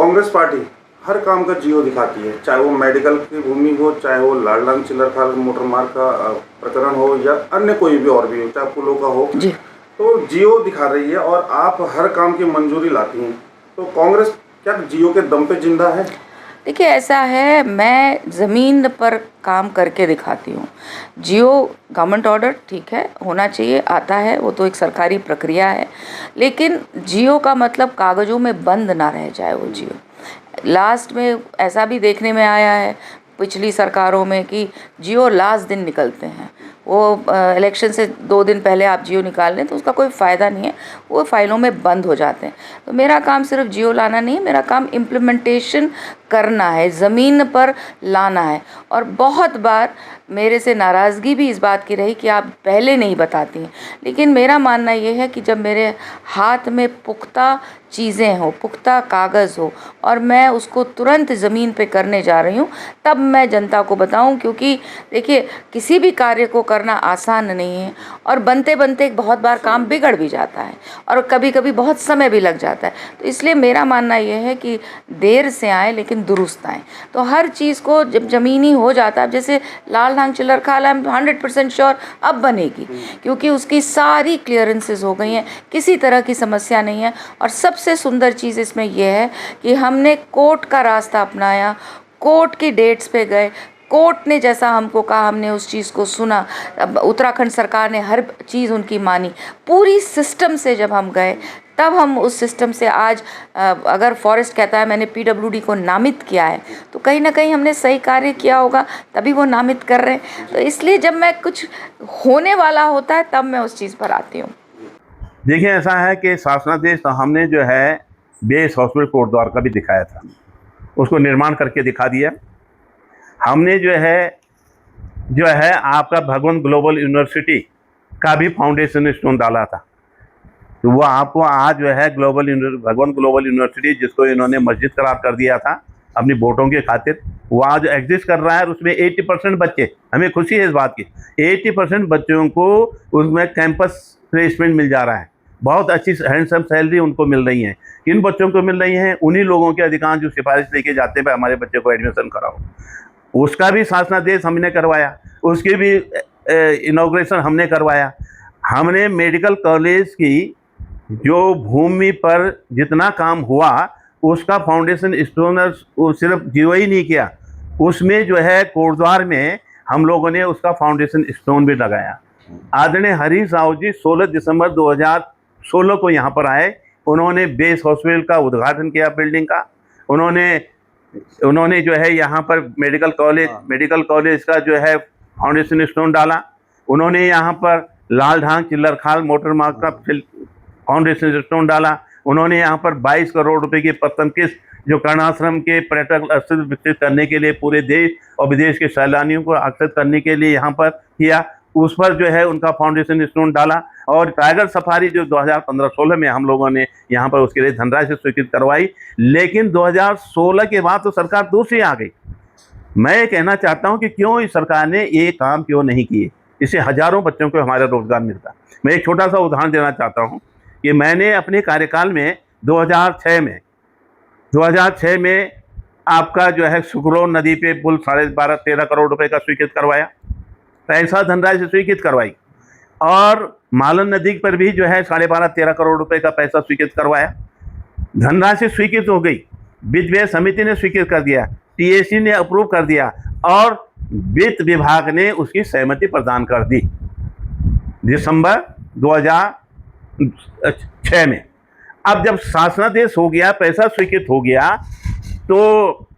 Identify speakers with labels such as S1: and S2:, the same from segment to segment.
S1: Congress party हर काम का जियो दिखाती है, चाहे वो मेडिकल की भूमि हो, चाहे वो लालडंग चिल्लरखाल मोटर मार्ग का प्रकरण हो, या अन्य कोई भी और भी हो, चाहे पुलों का हो,
S2: जी।
S1: तो जियो दिखा रही है और आप हर काम की मंजूरी लाती हैं। तो कांग्रेस क्या जियो के दम पे जिंदा है?
S2: देखिए, ऐसा है, मैं ज़मीन पर काम करके दिखाती हूँ। जियो गवर्नमेंट ऑर्डर ठीक है, होना चाहिए, आता है, वो तो एक सरकारी प्रक्रिया है, लेकिन जियो का मतलब कागज़ों में बंद ना रह जाए वो जियो। लास्ट में ऐसा भी देखने में आया है पिछली सरकारों में कि जियो लास्ट दिन निकलते हैं। वो इलेक्शन से 2 दिन पहले आप जियो निकाल लें तो उसका कोई फ़ायदा नहीं है, वो फाइलों में बंद हो जाते हैं। तो मेरा काम सिर्फ जियो लाना नहीं है, मेरा काम इम्प्लीमेंटेशन करना है, ज़मीन पर लाना है। और बहुत बार मेरे से नाराज़गी भी इस बात की रही कि आप पहले नहीं बताती हैं, लेकिन मेरा मानना ये है कि जब मेरे हाथ में पुख्ता चीज़ें हो, पुख्ता कागज़ हो और मैं उसको तुरंत ज़मीन पे करने जा रही हूँ, तब मैं जनता को बताऊँ। क्योंकि देखिए, किसी भी कार्य को करना आसान नहीं है और बनते बनते बहुत बार काम बिगड़ भी जाता है और कभी कभी बहुत समय भी लग जाता है। तो इसलिए मेरा मानना ये है कि देर से आए लेकिन दुरुस्त आए। तो हर चीज़ को जब ज़मीनी हो जाता है, जैसे Laldhang Chillarkhal, I am 100% sure अब बनेगी, क्योंकि उसकी सारी क्लियरेंसेस हो गई हैं, किसी तरह की समस्या नहीं है। और सबसे सुंदर चीज़ इसमें यह है कि हमने कोर्ट का रास्ता अपनाया, कोर्ट की डेट्स पे गए, कोर्ट ने जैसा हमको कहा हमने उस चीज़ को सुना। अब उत्तराखंड सरकार ने हर चीज़ उनकी मानी, पूरी सिस्टम से जब हम गए तब हम उस सिस्टम से आज अगर फॉरेस्ट कहता है मैंने पीडब्ल्यूडी को नामित किया है, तो कहीं ना कहीं हमने सही कार्य किया होगा, तभी वो नामित कर रहे हैं। तो इसलिए जब मैं कुछ होने वाला होता है तब मैं उस चीज़ पर आती हूँ।
S3: देखिए, ऐसा है कि शासनादेश तो हमने जो है बेस हॉस्पिटल कोटद्वार का भी दिखाया था, उसको निर्माण करके दिखा दिया। हमने जो है आपका भगवान ग्लोबल यूनिवर्सिटी का भी फाउंडेशन स्टोन डाला था। तो वो आपको आज जो है भगवान ग्लोबल यूनिवर्सिटी, जिसको इन्होंने मस्जिद करार कर दिया था अपनी वोटों के खातिर, वो आज एग्जिस्ट कर रहा है। और उसमें 80% बच्चे, हमें खुशी है इस बात की, 80% बच्चों को उसमें कैंपस प्लेसमेंट मिल जा रहा है। बहुत अच्छी हैंडसम सैलरी उनको मिल रही है। किन बच्चों को मिल रही हैं? उन्हीं लोगों के अधिकांश जो सिफारिश लेके जाते हैं हमारे बच्चे को एडमिशन कराओ। उसका भी शासनादेश हमने करवाया, उसकी भी इनॉग्रेशन हमने करवाया। हमने मेडिकल कॉलेज की जो भूमि पर जितना काम हुआ उसका फाउंडेशन स्टोन सिर्फ जियो ही नहीं किया, उसमें जो है कोटद्वार में हम लोगों ने उसका फाउंडेशन स्टोन भी लगाया। आदरणीय हरीश राव जी 16 दिसंबर 2016 को यहाँ पर आए। उन्होंने बेस हॉस्पिटल का उद्घाटन किया, बिल्डिंग का। उन्होंने जो है यहाँ पर मेडिकल कॉलेज का जो है फाउंडेशन स्टोन डाला। उन्होंने यहाँ पर लालढांग चिल्लरखाल मोटर मार्ग का फाउंडेशन स्टोन डाला। उन्होंने यहाँ पर 22 करोड़ रुपए की प्रथम किस्त जो कर्णाश्रम के पर्यटक स्थल विकसित करने के लिए पूरे देश और विदेश के सैलानियों को आकर्षित करने के लिए यहाँ पर किया, उस पर जो है उनका फाउंडेशन स्टोन डाला। और टाइगर सफारी जो 2015-16 में हम लोगों ने यहाँ पर उसके लिए धनराशि स्वीकृत करवाई, लेकिन 2016 के बाद तो सरकार दूसरी आ गई। मैं ये कहना चाहता हूँ कि क्यों इस सरकार ने ये काम क्यों नहीं किए, इससे हजारों बच्चों को हमारा रोजगार मिलता। मैं एक छोटा सा उदाहरण देना चाहता हूँ कि मैंने अपने कार्यकाल में 2006 में आपका जो है सुखरो नदी पे पुल 12.5-13 करोड़ रुपए का स्वीकृत करवाया, पैसा धनराशि स्वीकृत करवाई। और मालन नदी पर भी जो है 12.5-13 करोड़ रुपए का पैसा स्वीकृत करवाया। धनराशि स्वीकृत हो गई, वित्त व्यय समिति ने स्वीकृत कर दिया, टीएसी ने अप्रूव कर दिया और वित्त विभाग ने उसकी सहमति प्रदान कर दी दिसंबर 2006 में। अब जब शासनादेश हो गया, पैसा स्वीकृत हो गया, तो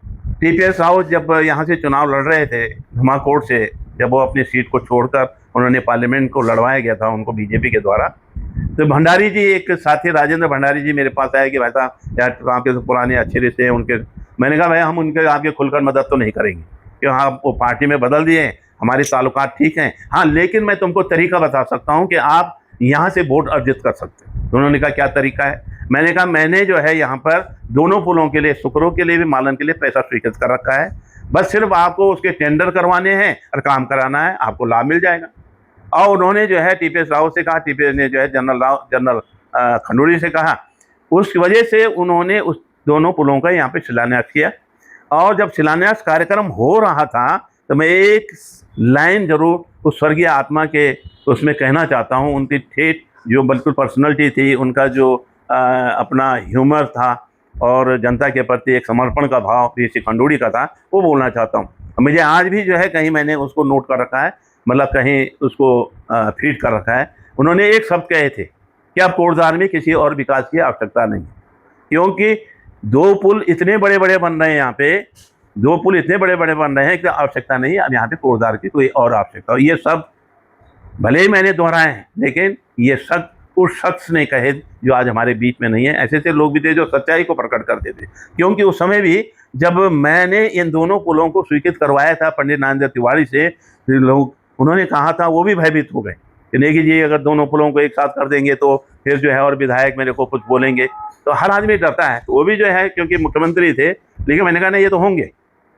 S3: टीपीएस राव जब यहाँ से चुनाव लड़ रहे थे धमाकोट से, जब वो अपनी सीट को छोड़कर उन्होंने पार्लियामेंट को लड़वाया गया था उनको बीजेपी के द्वारा, तो भंडारी जी, एक साथी राजेंद्र भंडारी जी मेरे पास आए कि भाई साहब यार आपके तो पुराने अच्छे रिश्ते हैं उनके। मैंने कहा भाई हम उनके आपके खुलकर मदद तो नहीं करेंगे, क्यों हाँ वो पार्टी में बदल दिए, हमारे ताल्लुकात ठीक हैं, हाँ लेकिन मैं तुमको तरीका बता सकता हूँ कि आप यहाँ से वोट अर्जित कर सकते हैं। तो उन्होंने कहा क्या तरीका है? मैंने कहा मैंने जो है यहाँ पर दोनों पुलों के लिए, सुकरो के लिए भी मालन के लिए पैसा स्वीकृत कर रखा है, बस सिर्फ आपको उसके टेंडर करवाने हैं और काम कराना है, आपको लाभ मिल जाएगा। और उन्होंने जो है टीपीएस राव से कहा, टीपीएस ने जो है जनरल खंडूरी से कहा, उस वजह से उन्होंने उस दोनों पुलों का यहाँ पे शिलान्यास किया। और जब शिलान्यास कार्यक्रम हो रहा था तो मैं एक लाइन जरूर उस स्वर्गीय आत्मा के उसमें कहना चाहता हूँ। उनकी ठेठ जो बिल्कुल पर्सनैलिटी थी, उनका जो अपना ह्यूमर था और जनता के प्रति एक समर्पण का भाव पीसी खंडूड़ी का था, वो बोलना चाहता हूँ। मुझे आज भी जो है कहीं मैंने उसको नोट कर रखा है, मतलब कहीं उसको फीड कर रखा है। उन्होंने एक शब्द कहे थे कि अब कोटद्वार में किसी और विकास की आवश्यकता नहीं, क्योंकि दो पुल इतने बड़े बड़े बन रहे हैं यहाँ पे, दो पुल इतने बड़े बड़े बन रहे हैं कि आवश्यकता नहीं है अब यहाँ पे कोटद्वार की कोई और आवश्यकता। और ये सब भले ही मैंने दोहराए हैं, लेकिन ये सब उस शख्स ने कहे जो आज हमारे बीच में नहीं है। ऐसे ऐसे लोग भी थे जो सच्चाई को प्रकट करते थे, क्योंकि उस समय भी जब मैंने इन दोनों पुलों को स्वीकृत करवाया था पंडित नारायण तिवारी से, लोग उन्होंने कहा था, वो भी भयभीत हो गए कि नहीं जी अगर दोनों पुलों को एक साथ कर देंगे तो फिर जो है और विधायक मेरे को कुछ बोलेंगे। तो हर आदमी डरता है, तो वो भी जो है क्योंकि मुख्यमंत्री थे, लेकिन मैंने कहा नहीं ये तो होंगे।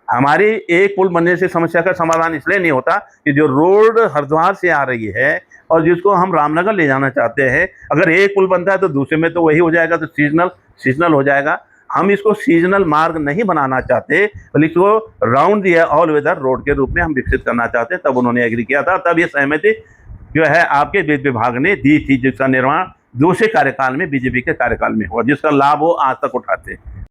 S3: हमारी एक पुल बनने से समस्या का समाधान इसलिए नहीं होता कि जो रोड हरिद्वार से आ रही है और जिसको हम रामनगर ले जाना चाहते हैं, अगर एक पुल बनता है तो दूसरे में तो वही हो जाएगा, तो सीजनल हो जाएगा। हम इसको सीजनल मार्ग नहीं बनाना चाहते, बल्कि इसको round the all weather road के रूप में हम विकसित करना चाहते हैं। तब उन्होंने एग्री किया था, तब ये सहमति जो है आपके वित्त विभाग ने दी थी, जिसका निर्माण दूसरे कार्यकाल में बीजेपी के कार्यकाल में हुआ, जिसका लाभ वो आज तक उठाते हैं।